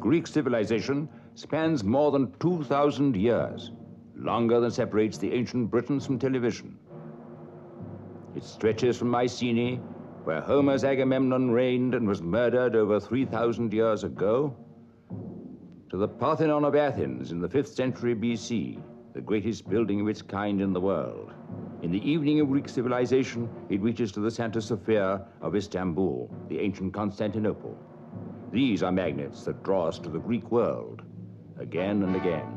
Greek civilization spans more than 2,000 years, longer than separates the ancient Britons from television. It stretches from Mycenae, where Homer's Agamemnon reigned and was murdered over 3,000 years ago, to the Parthenon of Athens in the 5th century BC, the greatest building of its kind in the world. In the evening of Greek civilization, it reaches to the Santa Sophia of Istanbul, the ancient Constantinople. These are magnets that draw us to the Greek world, again and again.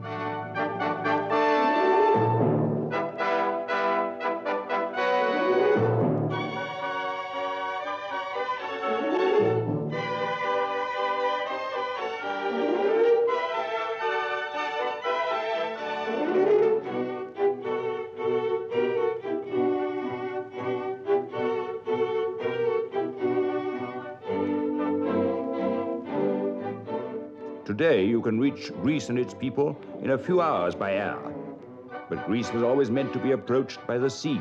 Today, you can reach Greece and its people in a few hours by air. But Greece was always meant to be approached by the sea,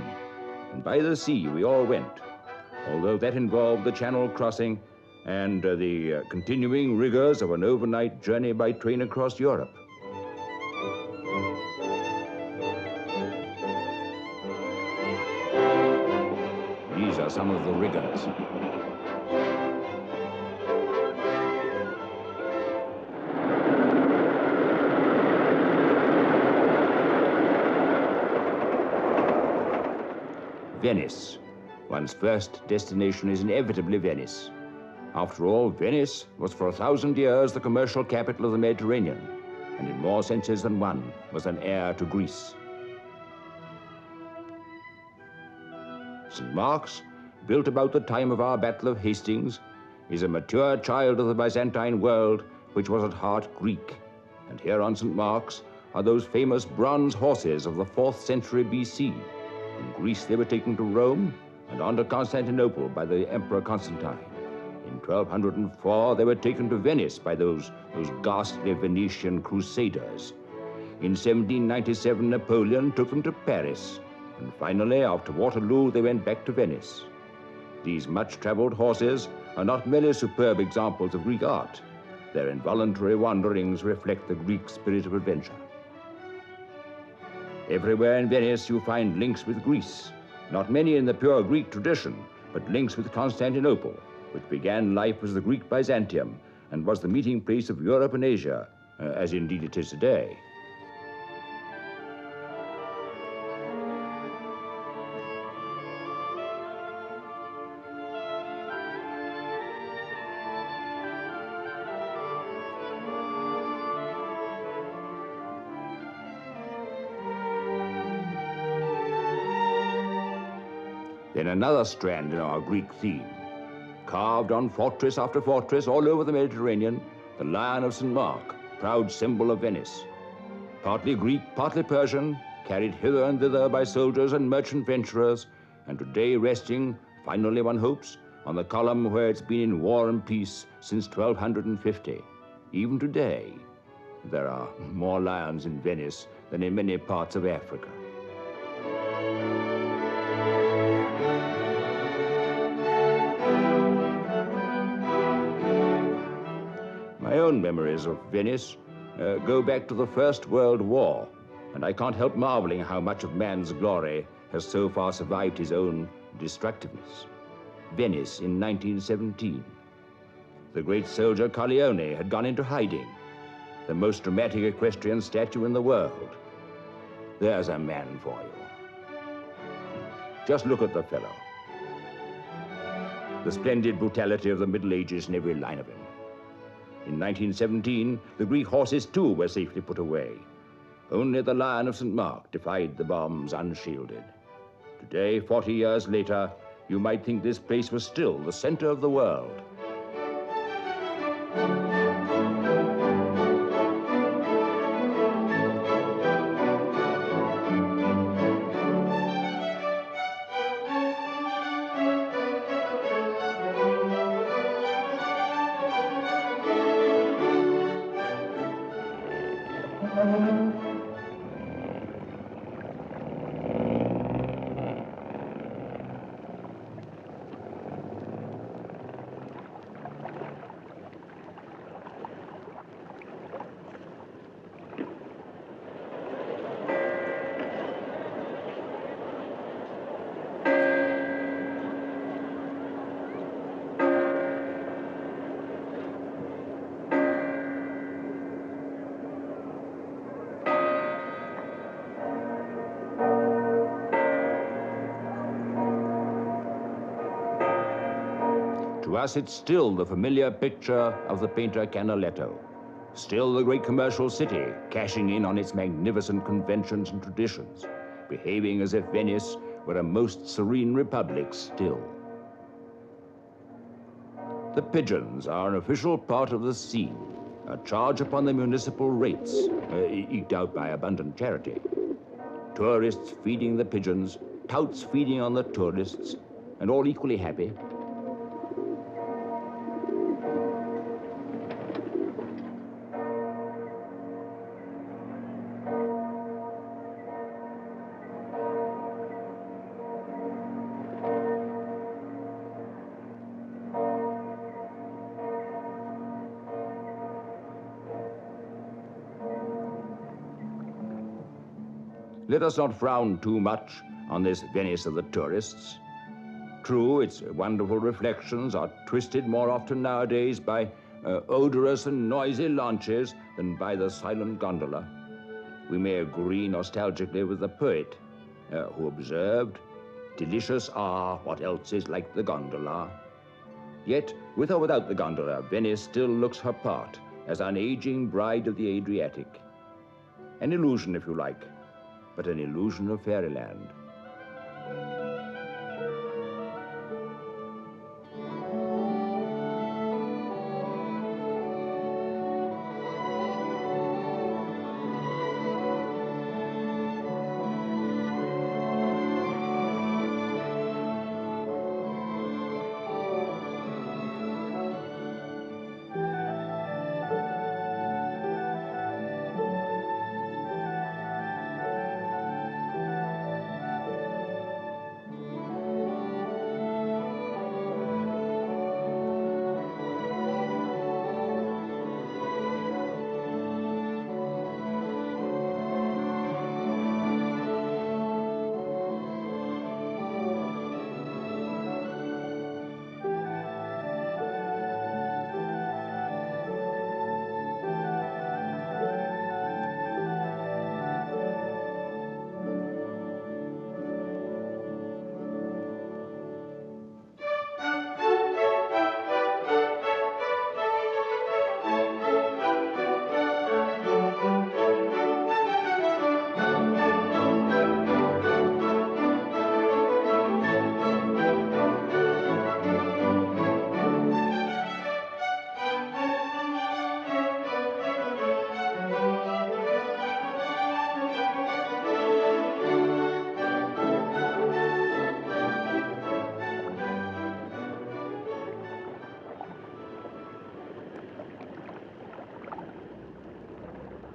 and by the sea we all went, although that involved the Channel crossing and the continuing rigors of an overnight journey by train across Europe. These are some of the rigors. Venice. One's first destination is inevitably Venice. After all, Venice was for 1,000 years the commercial capital of the Mediterranean, and in more senses than one was an heir to Greece. St. Mark's, built about the time of our Battle of Hastings, is a mature child of the Byzantine world, which was at heart Greek. And here on St. Mark's are those famous bronze horses of the 4th century BC. From Greece they were taken to Rome and on to Constantinople by the Emperor Constantine. In 1204 they were taken to Venice by those ghastly Venetian crusaders. In 1797 Napoleon took them to Paris, and finally after Waterloo they went back to Venice. These much-traveled horses are not merely superb examples of Greek art. Their involuntary wanderings reflect the Greek spirit of adventure. Everywhere in Venice you find links with Greece, not many in the pure Greek tradition, but links with Constantinople, which began life as the Greek Byzantium and was the meeting place of Europe and Asia, as indeed it is today. Then another strand in our Greek theme. Carved on fortress after fortress all over the Mediterranean, the Lion of St. Mark, proud symbol of Venice. Partly Greek, partly Persian, carried hither and thither by soldiers and merchant venturers, and today resting, finally one hopes, on the column where it's been in war and peace since 1250. Even today, there are more lions in Venice than in many parts of Africa. My own memories of Venice go back to the First World War, and I can't help marveling how much of man's glory has so far survived his own destructiveness. Venice in 1917. The great soldier Corleone had gone into hiding, the most dramatic equestrian statue in the world. There's a man for you. Just look at the fellow. The splendid brutality of the Middle Ages in every line of him. In 1917, the Greek horses too were safely put away. Only the Lion of St. Mark defied the bombs unshielded. Today, 40 years later, you might think this place was still the center of the world. To us, it's still the familiar picture of the painter Canaletto. Still the great commercial city, cashing in on its magnificent conventions and traditions, behaving as if Venice were a most serene republic still. The pigeons are an official part of the scene, a charge upon the municipal rates, eked out by abundant charity. Tourists feeding the pigeons, touts feeding on the tourists, and all equally happy. Let us not frown too much on this Venice of the tourists. True, its wonderful reflections are twisted more often nowadays by odorous and noisy launches than by the silent gondola. We may agree nostalgically with the poet who observed, "Delicious are what else is like the gondola." Yet, with or without the gondola, Venice still looks her part as an aging bride of the Adriatic. An illusion, if you like, but an illusion of fairyland.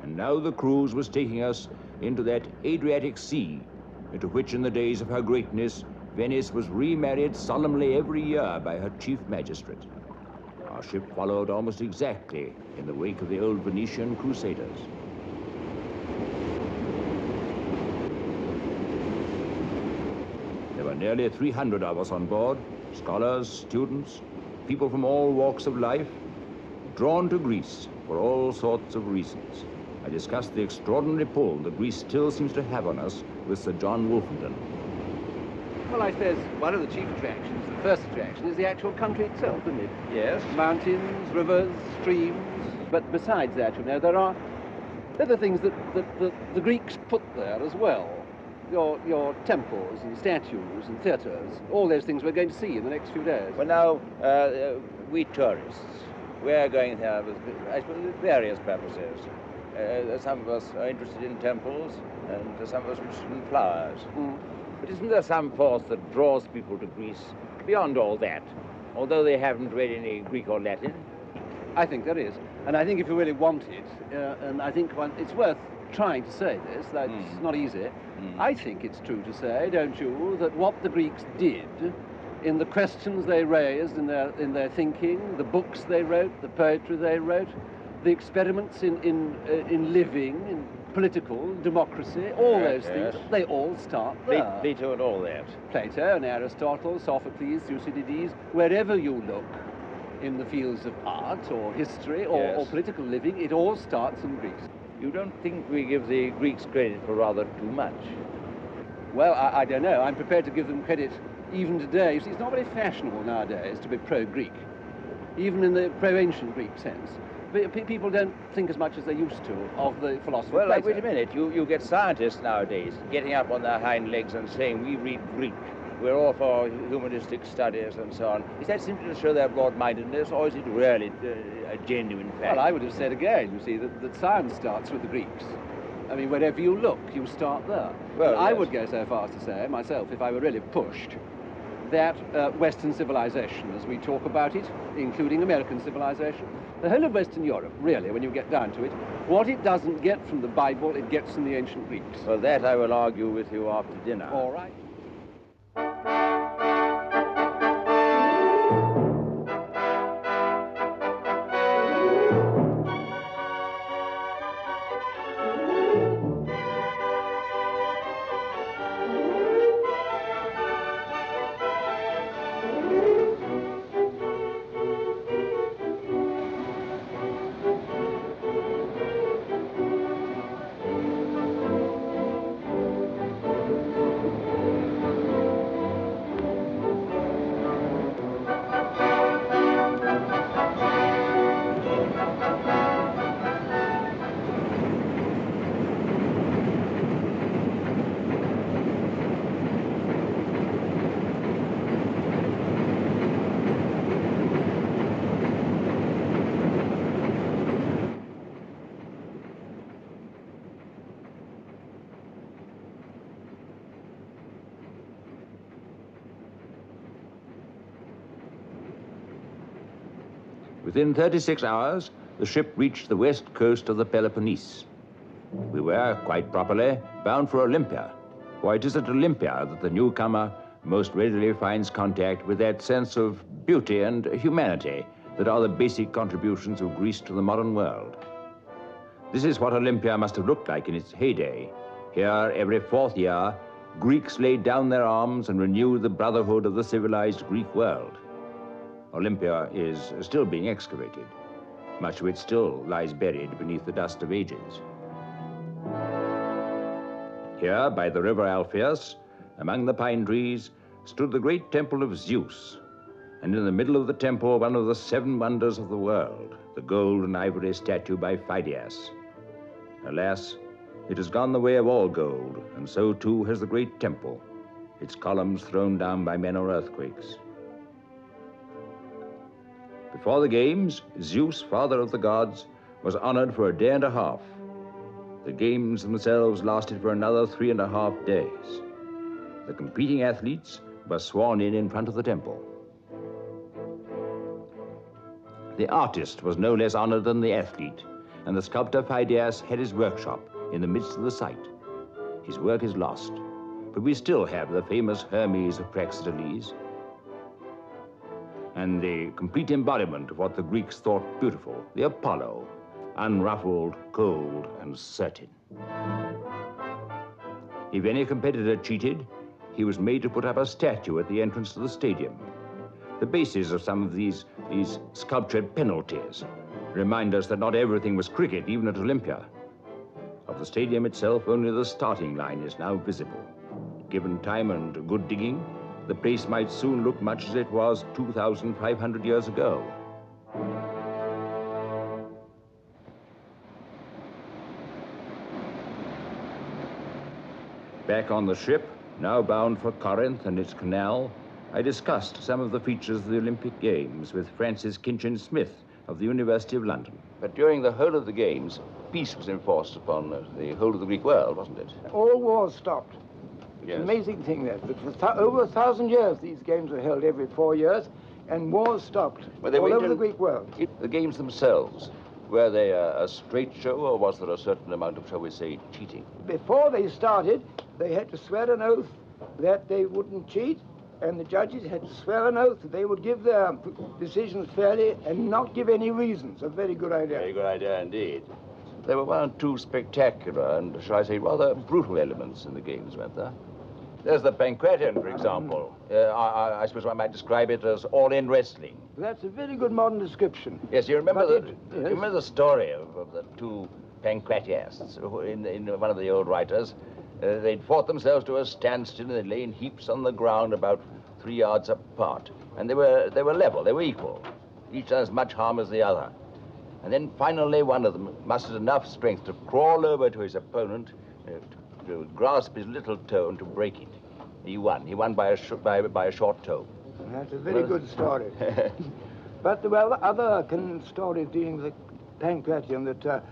And now the cruise was taking us into that Adriatic Sea, into which in the days of her greatness, Venice was remarried solemnly every year by her chief magistrate. Our ship followed almost exactly in the wake of the old Venetian crusaders. There were nearly 300 of us on board, scholars, students, people from all walks of life, drawn to Greece for all sorts of reasons. I discussed the extraordinary pull that Greece still seems to have on us with Sir John Wolfenden. Well, I suppose one of the chief attractions, the first attraction, is the actual country itself, isn't it? Yes. Mountains, rivers, streams. But besides that, you know, there are other things that the Greeks put there as well. Your temples and statues and theatres, all those things we're going to see in the next few days. Well, now, we tourists, we're going here with, I suppose, with various purposes. Some of us are interested in temples, and some of us are interested in flowers. Mm. But isn't there some force that draws people to Greece beyond all that, although they haven't read any Greek or Latin? I think there is. And I think if you really want it, and I think it's worth trying to say this, that's not easy. I think it's true to say, don't you, that what the Greeks did in the questions they raised in their thinking, the books they wrote, the poetry they wrote, the experiments in living, in political democracy, all those things, they all start there. Plato and all that. Plato and Aristotle, Sophocles, Thucydides, wherever you look in the fields of art or history or political living, it all starts in Greece. You don't think we give the Greeks credit for rather too much? Well, I don't know. I'm prepared to give them credit even today, you see, it's not very fashionable nowadays to be pro-Greek, even in the pro-ancient Greek sense. People don't think as much as they used to of the philosopher Well, Plato. wait a minute. You get scientists nowadays getting up on their hind legs and saying, we read Greek. We're all for humanistic studies and so on. Is that simply to show their broad-mindedness, or is it really a genuine fact? Well, I would have said again, you see, that science starts with the Greeks. I mean, wherever you look, you start there. Well, I yes. would go so far as to say, myself, if I were really pushed, that Western civilization, as we talk about it, including American civilization, the whole of Western Europe, really, when you get down to it, what it doesn't get from the Bible, it gets from the ancient Greeks. Well, that I will argue with you after dinner. All right. Within 36 hours, the ship reached the west coast of the Peloponnese. We were, quite properly, bound for Olympia, for it is at Olympia that the newcomer most readily finds contact with that sense of beauty and humanity that are the basic contributions of Greece to the modern world. This is what Olympia must have looked like in its heyday. Here, every 4th year, Greeks laid down their arms and renewed the brotherhood of the civilized Greek world. Olympia is still being excavated. Much of it still lies buried beneath the dust of ages. Here, by the river Alpheus, among the pine trees, stood the great temple of Zeus, and in the middle of the temple, one of the 7 wonders of the world, the gold and ivory statue by Phidias. Alas, it has gone the way of all gold, and so too has the great temple, its columns thrown down by men or earthquakes. Before the games, Zeus, father of the gods, was honored for a day and a half. The games themselves lasted for another 3.5 days. The competing athletes were sworn in front of the temple. The artist was no less honored than the athlete, and the sculptor Phidias had his workshop in the midst of the site. His work is lost, but we still have the famous Hermes of Praxiteles, and the complete embodiment of what the Greeks thought beautiful, the Apollo, unruffled, cold, and certain. If any competitor cheated, he was made to put up a statue at the entrance to the stadium. The bases of some of these sculptured penalties remind us that not everything was cricket, even at Olympia. Of the stadium itself, only the starting line is now visible. Given time and good digging, the place might soon look much as it was 2,500 years ago. Back on the ship, now bound for Corinth and its canal, I discussed some of the features of the Olympic Games with Francis Kinchin-Smith of the University of London. But during the whole of the Games, peace was enforced upon the whole of the Greek world, wasn't it? All wars stopped. It's Yes. an amazing thing that for over 1,000 years these games were held every 4 years, and wars stopped Well, they all went over the in- Greek world. The Games themselves, were they a straight show, or was there a certain amount of, shall we say, cheating? Before they started, they had to swear an oath that they wouldn't cheat, and the judges had to swear an oath that they would give their decisions fairly and not give any reasons. A very good idea. Very good idea indeed. There were 1 or 2 spectacular and, shall I say, rather brutal elements in the Games, weren't there? There's the Pancratian, for example. I suppose I might describe it as all-in wrestling. That's a very good modern description. Yes, you remember But you remember the story of the 2 Pancratiasts who, in one of the old writers. They'd fought themselves to a standstill and they lay in heaps on the ground about 3 yards apart. And they were level, they were equal. Each done as much harm as the other. And then finally one of them mustered enough strength to crawl over to his opponent, to grasp his little toe and to break it. He won. He won by a short toe. That's a very good story. But there were other stories dealing with Pancration that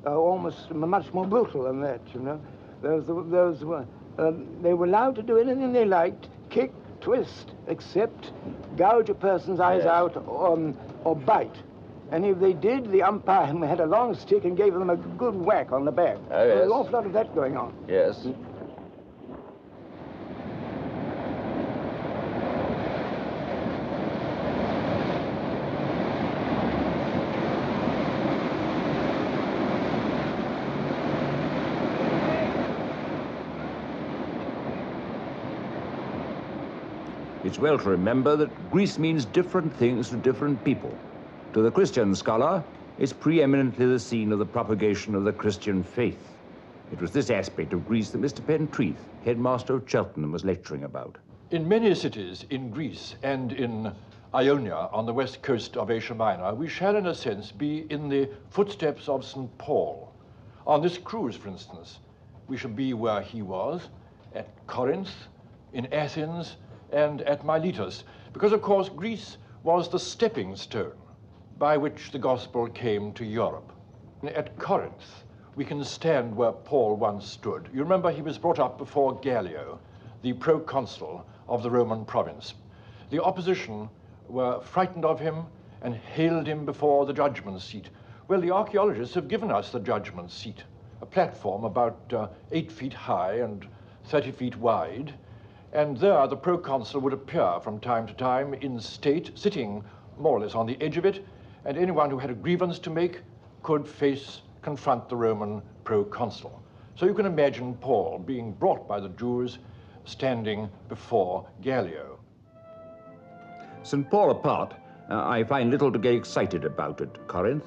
are almost much more brutal than that, you know. They were allowed to do anything they liked, kick, twist, except gouge a person's eyes out or bite. And if they did, the umpire had a long stick and gave them a good whack on the back. Oh, yes. There was an awful lot of that going on. Yes. It's well to remember that Greece means different things to different people. To the Christian scholar, it's preeminently the scene of the propagation of the Christian faith. It was this aspect of Greece that Mr. Pentreath, headmaster of Cheltenham, was lecturing about. In many cities in Greece and in Ionia on the west coast of Asia Minor, we shall in a sense be in the footsteps of St. Paul. On this cruise, for instance, we shall be where he was, at Corinth, in Athens, and at Miletus, because of course Greece was the stepping stone by which the gospel came to Europe. At Corinth, we can stand where Paul once stood. You remember he was brought up before Gallio, the proconsul of the Roman province. The opposition were frightened of him and haled him before the judgment seat. Well, the archaeologists have given us the judgment seat, a platform about 8 feet high and 30 feet wide. And there the proconsul would appear from time to time in state, sitting more or less on the edge of it, and anyone who had a grievance to make could confront the Roman proconsul. So you can imagine Paul being brought by the Jews, standing before Gallio. St. Paul apart, I find little to get excited about at Corinth.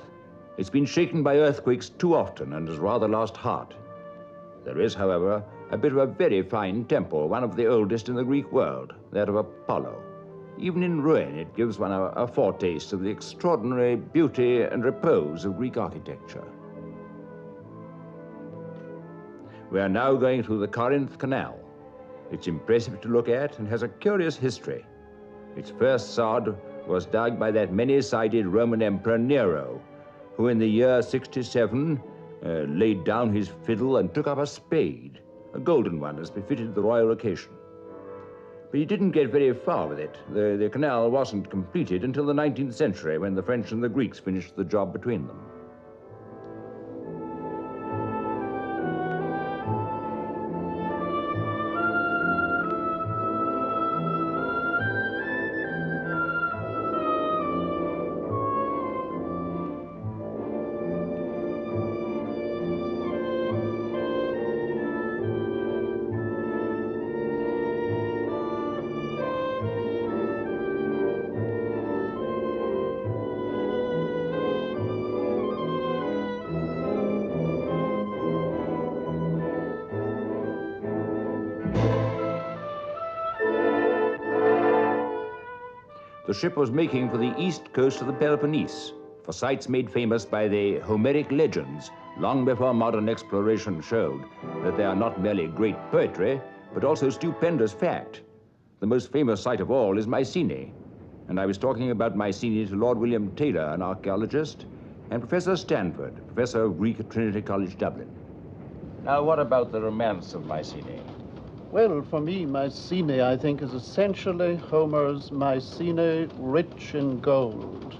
It's been shaken by earthquakes too often and has rather lost heart. There is, however, a bit of a very fine temple, one of the oldest in the Greek world, that of Apollo. Even in ruin, it gives one a foretaste of the extraordinary beauty and repose of Greek architecture. We are now going through the Corinth Canal. It's impressive to look at and has a curious history. Its first sod was dug by that many-sided Roman Emperor Nero, who in the year 67 laid down his fiddle and took up a spade, a golden one as befitted the royal occasion. But he didn't get very far with it. The canal wasn't completed until the 19th century, when the French and the Greeks finished the job between them. The ship was making for the east coast of the Peloponnese, for sites made famous by the Homeric legends, long before modern exploration showed that they are not merely great poetry, but also stupendous fact. The most famous site of all is Mycenae, and I was talking about Mycenae to Lord William Taylor, an archaeologist, and Professor Stanford, professor of Greek at Trinity College, Dublin. Now, what about the romance of Mycenae? Well, for me, Mycenae, I think, is essentially Homer's Mycenae rich in gold,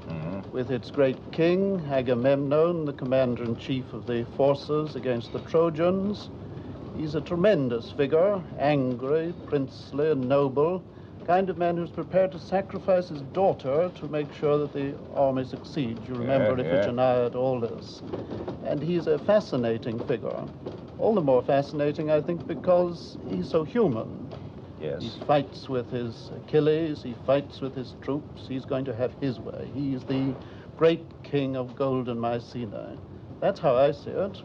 with its great king, Agamemnon, the commander-in-chief of the forces against the Trojans. He's a tremendous figure, angry, princely, and noble, kind of man who's prepared to sacrifice his daughter to make sure that the army succeeds. You remember Iphigenia at Aldus. And he's a fascinating figure. All the more fascinating, I think, because he's so human. Yes. He fights with his Achilles, he fights with his troops, he's going to have his way. He's the great king of golden Mycenae. That's how I see it.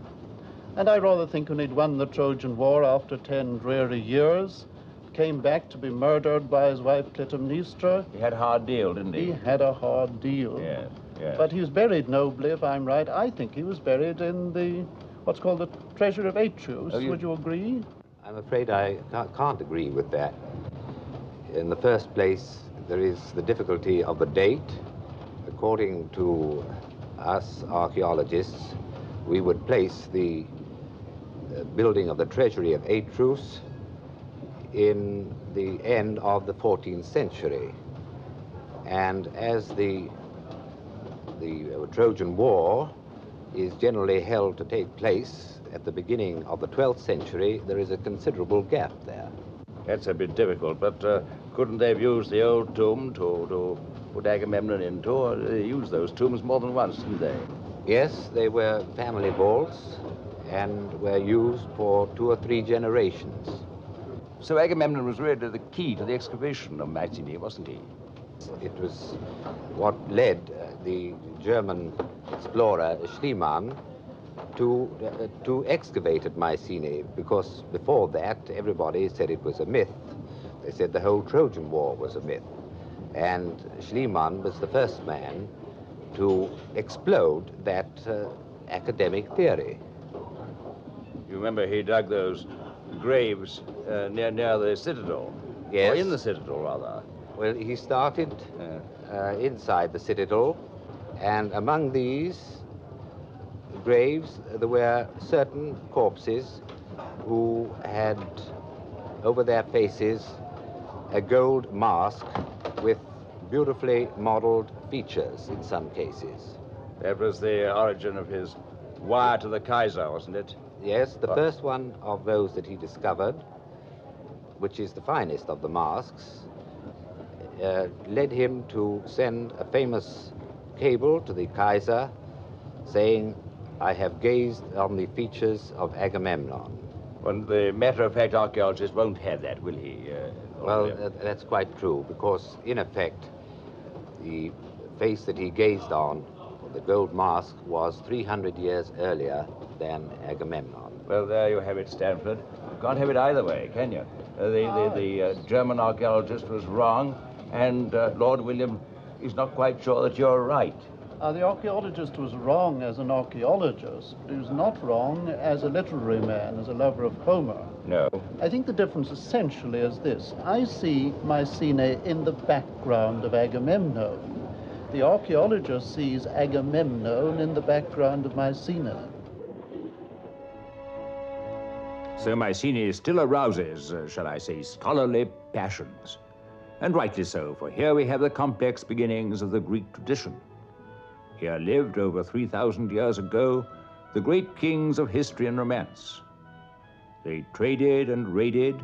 And I rather think when he'd won the Trojan War after 10 dreary years, came back to be murdered by his wife Clytemnestra. He had a hard deal, didn't he? He had a hard deal. Yes, yes. But he was buried nobly, if I'm right. I think he was buried in the, what's called the Treasury of Atreus. Oh, Would you agree? I'm afraid I can't agree with that. In the first place, there is the difficulty of the date. According to us archaeologists, we would place the building of the Treasury of Atreus in the end of the 14th century. And as the Trojan War is generally held to take place at the beginning of the 12th century, there is a considerable gap there. That's a bit difficult, but couldn't they have used the old tomb to put Agamemnon into? They used those tombs more than once, didn't they? Yes, they were family vaults and were used for 2 or 3 generations. So Agamemnon was really the key to the excavation of Mycenae, wasn't he? It was what led the German explorer Schliemann to excavate at Mycenae, because before that everybody said it was a myth. They said the whole Trojan War was a myth. And Schliemann was the first man to explode that academic theory. You remember he dug those graves near the citadel? Yes. Or in the citadel, rather. Well, he started inside the citadel, and among these graves there were certain corpses who had over their faces a gold mask with beautifully modeled features in some cases. That was the origin of his wire to the Kaiser, wasn't it? Yes, the first one of those that he discovered, which is the finest of the masks, led him to send a famous cable to the Kaiser saying, "I have gazed on the features of Agamemnon." Well, the matter-of-fact archaeologist won't have that, will he? That's quite true, because in effect, the face that he gazed on, the gold mask, was 300 years earlier than Agamemnon. Well, there you have it, Stanford. You can't have it either way, can you? The German archaeologist was wrong, and Lord William is not quite sure that you're right. The archaeologist was wrong as an archaeologist, but he was not wrong as a literary man, as a lover of Homer. No. I think the difference essentially is this. I see Mycenae in the background of Agamemnon. The archaeologist sees Agamemnon in the background of Mycenae. So Mycenae still arouses, shall I say, scholarly passions. And rightly so, for here we have the complex beginnings of the Greek tradition. Here lived, over 3,000 years ago, the great kings of history and romance. They traded and raided,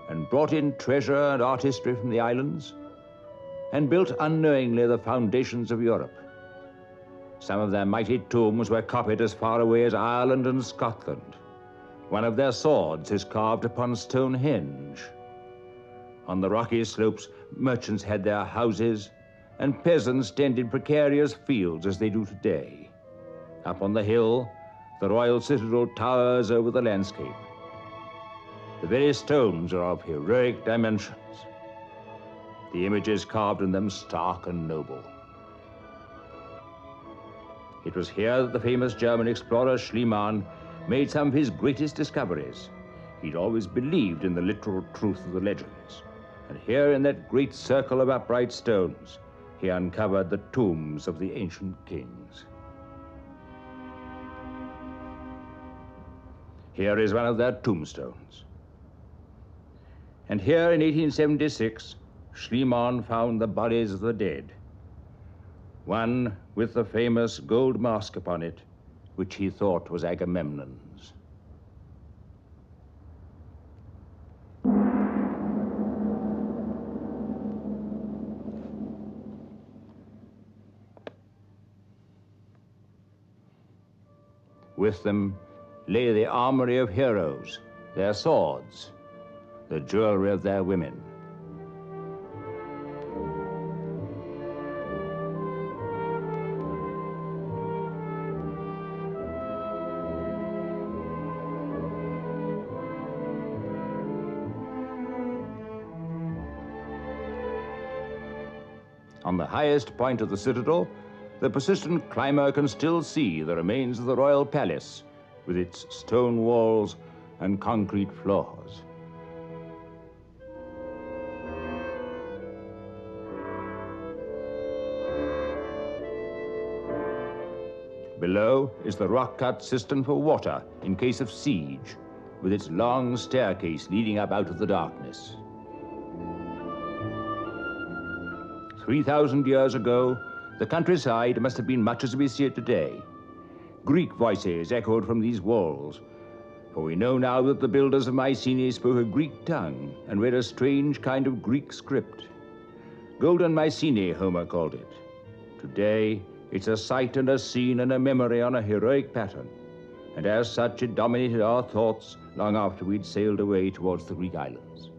and brought in treasure and artistry from the islands, and built unknowingly the foundations of Europe. Some of their mighty tombs were copied as far away as Ireland and Scotland. One of their swords is carved upon Stonehenge. On the rocky slopes, merchants had their houses, and peasants tended precarious fields as they do today. Up on the hill, the royal citadel towers over the landscape. The very stones are of heroic dimensions. The images carved in them stark and noble. It was here that the famous German explorer Schliemann made some of his greatest discoveries. He'd always believed in the literal truth of the legends. And here in that great circle of upright stones, he uncovered the tombs of the ancient kings. Here is one of their tombstones. And here in 1876, Schliemann found the bodies of the dead. One with the famous gold mask upon it, which he thought was Agamemnon's. With them lay the armory of heroes, their swords, the jewelry of their women. On the highest point of the citadel, the persistent climber can still see the remains of the royal palace with its stone walls and concrete floors. Below is the rock-cut cistern for water in case of siege, with its long staircase leading up out of the darkness. 3,000 years ago, the countryside must have been much as we see it today. Greek voices echoed from these walls, for we know now that the builders of Mycenae spoke a Greek tongue and read a strange kind of Greek script. Golden Mycenae, Homer called it. Today, it's a sight and a scene and a memory on a heroic pattern, and as such it dominated our thoughts long after we'd sailed away towards the Greek islands.